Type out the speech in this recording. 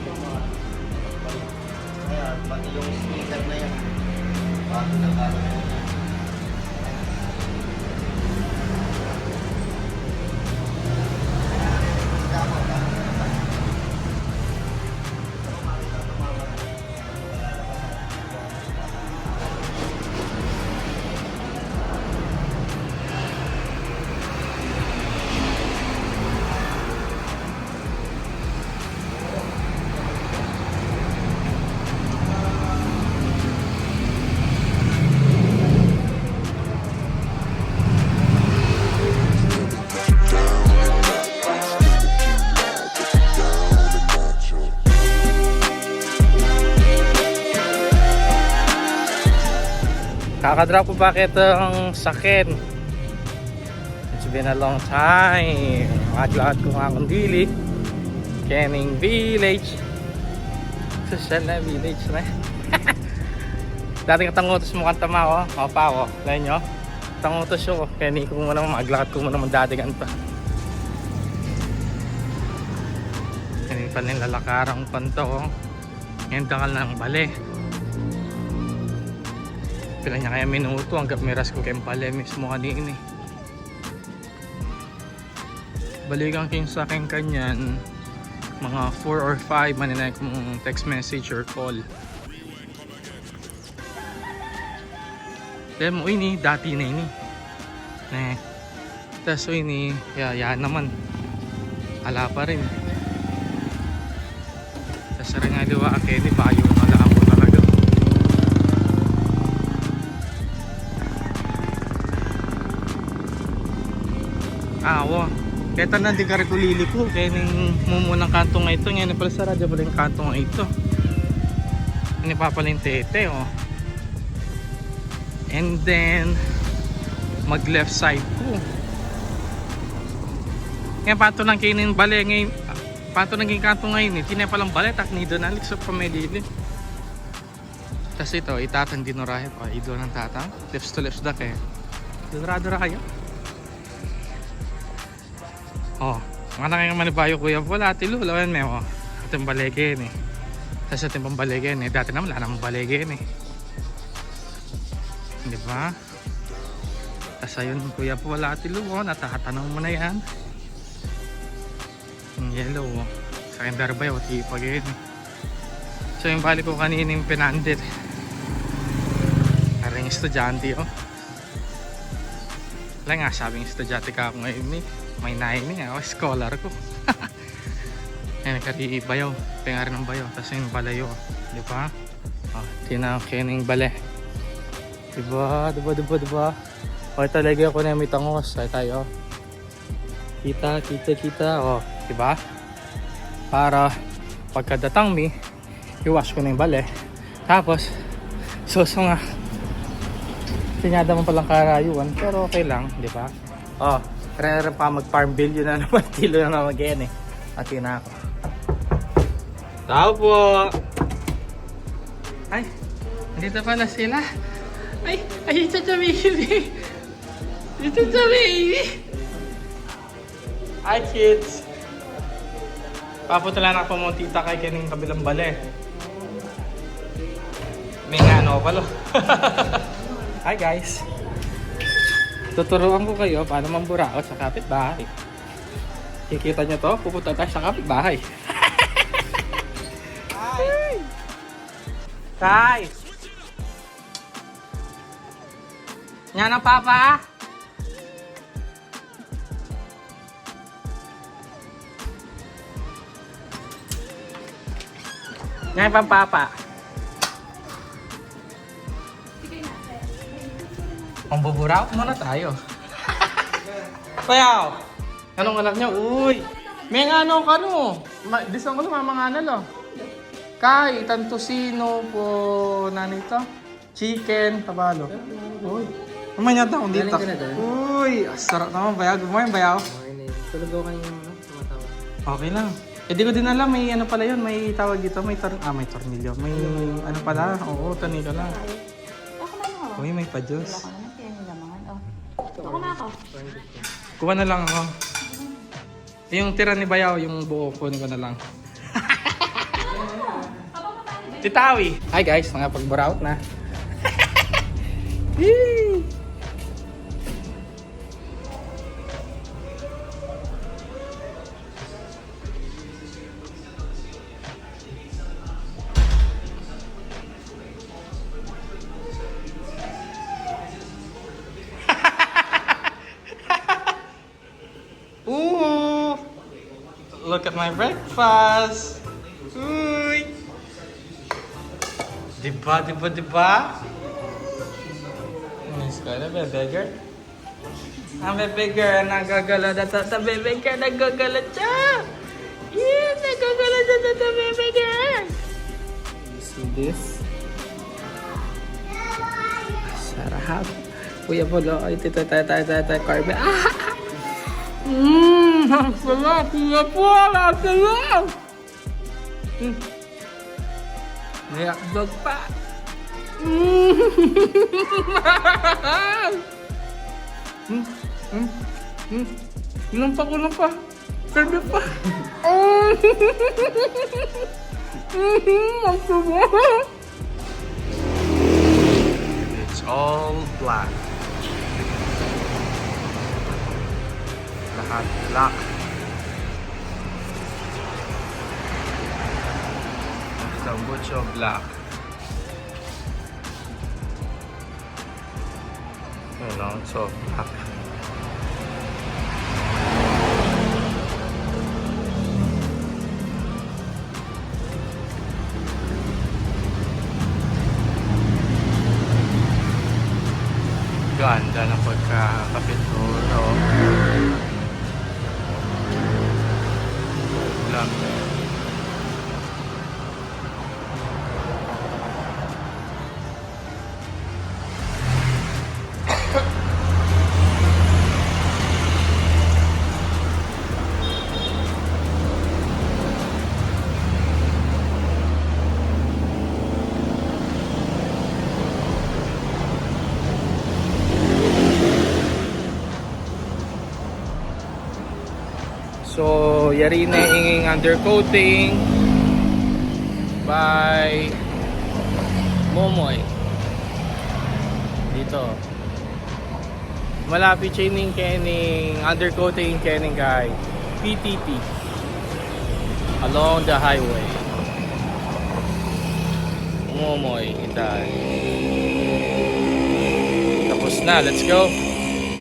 babae. Ayan, pati yung speaker na yan. Bago na kano na yan. Kakadrop ko bakit ang sakit. It's been a long time. Maglakad ko nga akong dili. Canning Village. Social na village na. Dating katangutos mo kanta ma ako. Ako pa ako. Lain nyo. Tangutos yun ko. Kaya hindi ko muna maglakad ko muna dati ganito. Kanin pa rin lalakarang panto. Ngayon takal ng bali. Pila niya kaya minuto hanggang miras ko kayong pala mismo kanina eh. Balikan ko yung sa akin kanyan mga 4 or 5 maninay kong text message or call. Kaya mo ini dati na ini tas so ini yan naman ala pa rin tas rin nga diwa akin ni bayo ala ako talaga. Awa, kaya tanan di ka rin kulili ko. Kaya ning mumunang kanto nga ito. Ngayon pala sa radyo pala yung kanto nga ito. Ini pa pala yung tete oh. And then mag left side ko. Ngayon pato nang kinin bale ngayon. Pato nang kinin kanto ngayon eh. Tinay palang bale tak nido na lik sa pamilili. Tapos ito itatang dinurahe pa. Ido ng tatang. Left to left da kaya. Dura-dura kayo. Oh, mga nangyayon manibayo kuya wala tilo lawan may oh. Ating baligin eh. Tapos ating pambaligin eh. Dati naman wala namang baligin eh. Di ba? Tapos ayun kuya po wala tilo oh. Natatanong mo na yan. Yung yellow oh. Sa akin darbay oh. Tipag yun eh. So yung balik ko kanining pinandit. Aring estudyante oh. Wala nga sabing estudyante ka ako ngayon eh. May naini nga, scholar ko. Ayan, kari bayaw. Penga rin ng bayaw. Tapos yung balayo. Di ba? Oh, tinakining bale. Diba? O, talaga ako na may tangos. Tayo. Kita. O, diba? Para pagkadatang mi, iwash ko na yung bale. Tapos, suso nga. Tinyada mo palang karayuan. Pero okay lang, diba? O, kaya pa mag-farm bill yun na naman. Kilo na naman again eh. Ati na ako. Tao po! Ay! Nandito pala sila. Ay! Ito sa baby! Ito sa baby! Hi kids! Papunta lang ako mong tita kay kining kabilang bale. May nga ano pala. Hi guys! Tuturuan ko kayo paano mamburaot sa kapitbahay. Kikita nyo to, pupunta tayo sa kapitbahay. Hi! Hi! Yan ang papa? Yan ang papa? Pambuburaw muna tayo. Payaw! Anong anak niya? Uy! May ano ka no? Disang ko naman mga analo. Kay, tantusino po nanito. Chicken, tabalo. Uy! Naman yata kung dito. Uy! Sarap naman bayaw. Gumawa yung bayaw. Tulog ako kanina tumatawa. Okay lang. Eh di ko din alam, may ano pala yun, may tawag dito, may tornilyo. May ano pala, oo, tanito lang. Uy, may pa-juice. Wala ko naman, kaya nila mga Ako na ako. Kuha na lang ako. Yung tira ni Bayaw, yung buo, kunin ko na lang. Titawi! Hi guys, nakapag-bore out na. Yee! Ooh! Look at my breakfast! Uy! Diba, diba, diba? Miss ko na, bebe girl. Ang bebe girl, nagagala na sa bebe girl, nagagala siya! Yeah, nagagala siya sa bebe girl! You see this? Sarap! Kuya Polo, ito, Carmen. Ah! Ang sarap! Kuya Polo, ang sarap! May hotdog pa! Kulang pa, kulang pa! Pwede pa! Ang sarap! It's all black. Lahat black. Basta mucho black. You know, so black. Ganda ng pagkakapituro. Lang. So, yari na yung undercoating by Momoy. Dito. Malapit siya yung kening undercoating kening kay PTT along the highway. Momoy, ito. Tapos na, let's go.